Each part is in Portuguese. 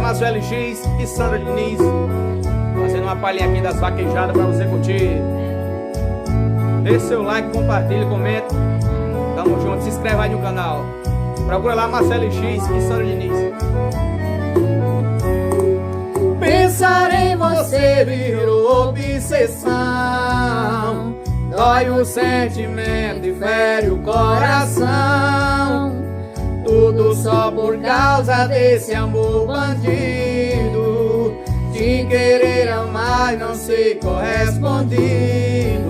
Márcio LX e Sandra Diniz, fazendo uma palhinha aqui das vaquejadas pra você curtir. Deixe seu like, compartilhe, comente. Tamo junto, se inscreve aí no canal. Procura lá Márcio LX e Sandra Diniz. Pensar em você virou obsessão, dói o sentimento e fere o coração. Tudo só por causa desse amor bandido, de querer amar e não ser correspondido.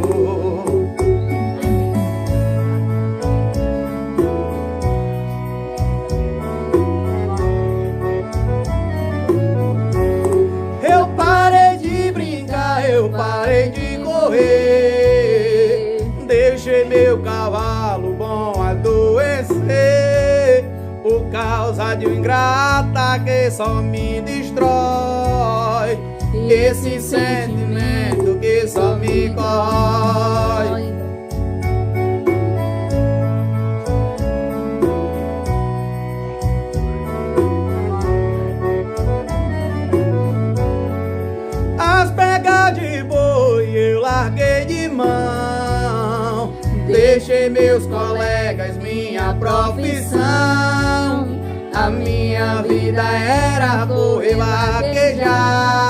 Eu parei de brincar, eu parei de correr, deixei meu cavalo bom adoecer, por causa de um ingrata que só me destrói, esse sentimento que só me corrói. As pegas de boi eu larguei de mão, deixei meus colegas, minha profissão. A minha vida era correr, vaquejar.